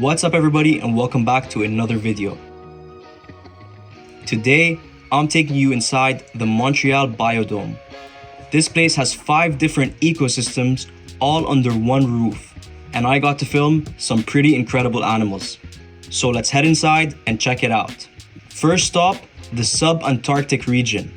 What's up everybody and welcome back to another video. Today, I'm taking you inside the Montreal Biodome. This place has 5 different ecosystems all under one roof, and I got to film some pretty incredible animals. So let's head inside and check it out. First stop, the sub-Antarctic region.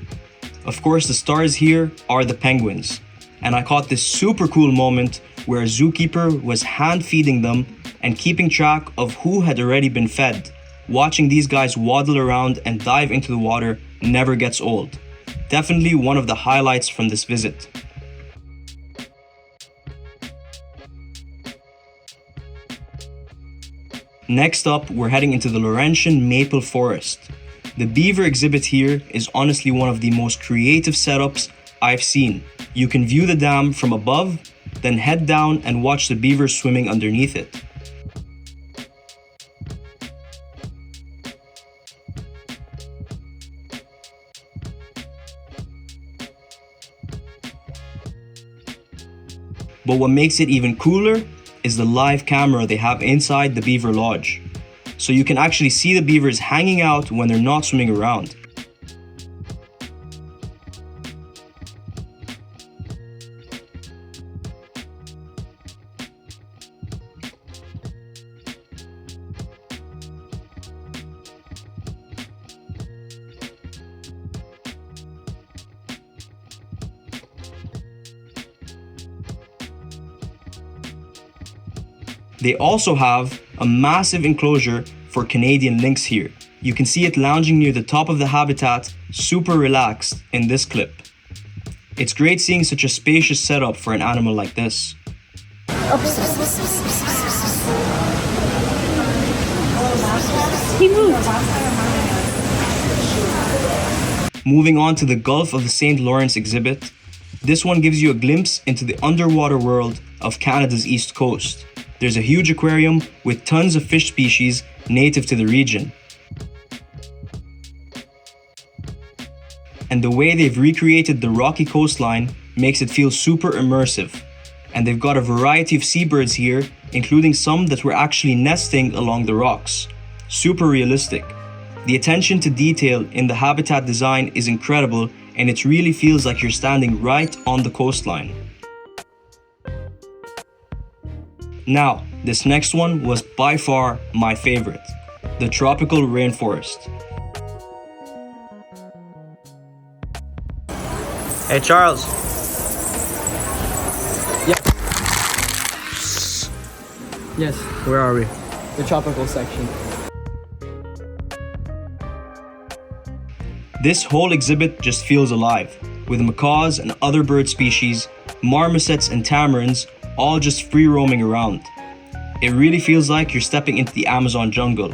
Of course, the stars here are the penguins, and I caught this super cool moment where a zookeeper was hand feeding them and keeping track of who had already been fed. Watching these guys waddle around and dive into the water never gets old. Definitely one of the highlights from this visit. Next up, we're heading into the Laurentian maple forest. The beaver exhibit here is honestly one of the most creative setups I've seen. You can view the dam from above, then head down and watch the beavers swimming underneath it. But what makes it even cooler is the live camera they have inside the beaver lodge. So you can actually see the beavers hanging out when they're not swimming around. They also have a massive enclosure for Canadian lynx here. You can see it lounging near the top of the habitat, super relaxed in this clip. It's great seeing such a spacious setup for an animal like this. He moved. Moving on to the Gulf of the St. Lawrence exhibit, this one gives you a glimpse into the underwater world of Canada's east coast. There's a huge aquarium with tons of fish species native to the region. And the way they've recreated the rocky coastline makes it feel super immersive. And they've got a variety of seabirds here, including some that were actually nesting along the rocks. Super realistic. The attention to detail in the habitat design is incredible, and it really feels like you're standing right on the coastline. Now, this next one was by far my favorite, the tropical rainforest. Hey Charles. Yep. Yes, Where are we? the tropical section. This whole exhibit just feels alive, with macaws and other bird species, marmosets and tamarins, all just free roaming around. It really feels like you're stepping into the Amazon jungle.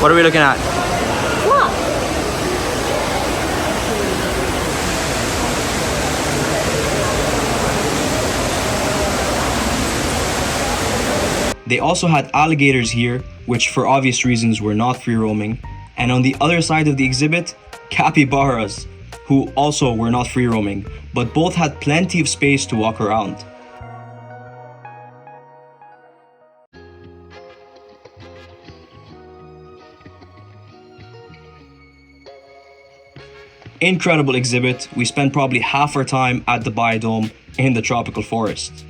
What are we looking at? Sloth. They also had alligators here, which for obvious reasons were not free roaming. And on the other side of the exhibit, capybaras, who also were not free roaming, but both had plenty of space to walk around. Incredible exhibit. We spent probably half our time at the biodome in the tropical forest.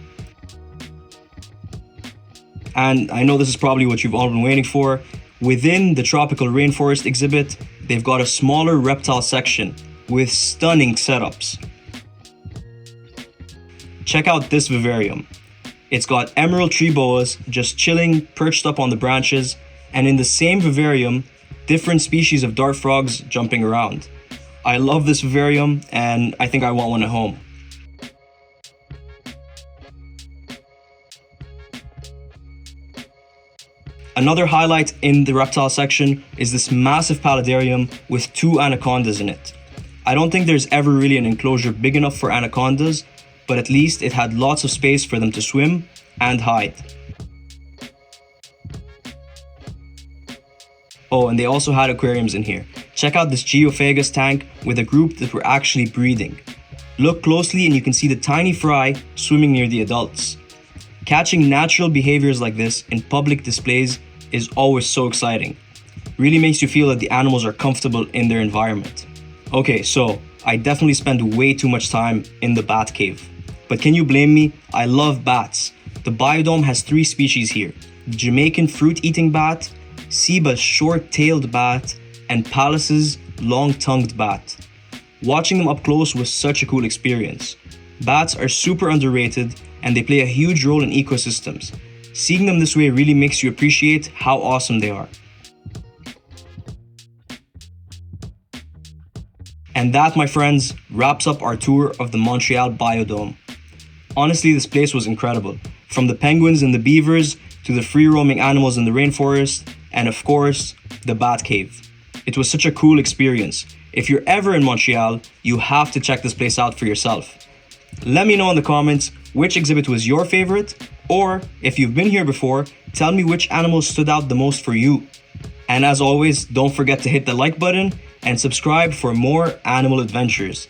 And I know this is probably what you've all been waiting for. Within the tropical rainforest exhibit, they've got a smaller reptile section with stunning setups. Check out this vivarium. It's got emerald tree boas just chilling, perched up on the branches, and in the same vivarium, different species of dart frogs jumping around. I love this vivarium, and I think I want one at home. Another highlight in the reptile section is this massive paludarium with 2 anacondas in it. I don't think there's ever really an enclosure big enough for anacondas, but at least it had lots of space for them to swim and hide. Oh, and they also had aquariums in here. Check out this geophagus tank with a group that were actually breeding. Look closely and you can see the tiny fry swimming near the adults. Catching natural behaviors like this in public displays is always so exciting. Really makes you feel that the animals are comfortable in their environment. Okay, so I definitely spend way too much time in the bat cave. But can you blame me? I love bats. The biodome has 3 species here: the Jamaican fruit-eating bat, Seba's short-tailed bat, and Pallas's long-tongued bat. Watching them up close was such a cool experience. Bats are super underrated and they play a huge role in ecosystems. Seeing them this way really makes you appreciate how awesome they are. And that, my friends, wraps up our tour of the Montreal Biodome. Honestly, this place was incredible. From the penguins and the beavers to the free-roaming animals in the rainforest, and of course, the bat cave. It was such a cool experience. If you're ever in Montreal, you have to check this place out for yourself. Let me know in the comments which exhibit was your favorite, or if you've been here before, tell me which animals stood out the most for you. And as always, don't forget to hit the like button and subscribe for more animal adventures.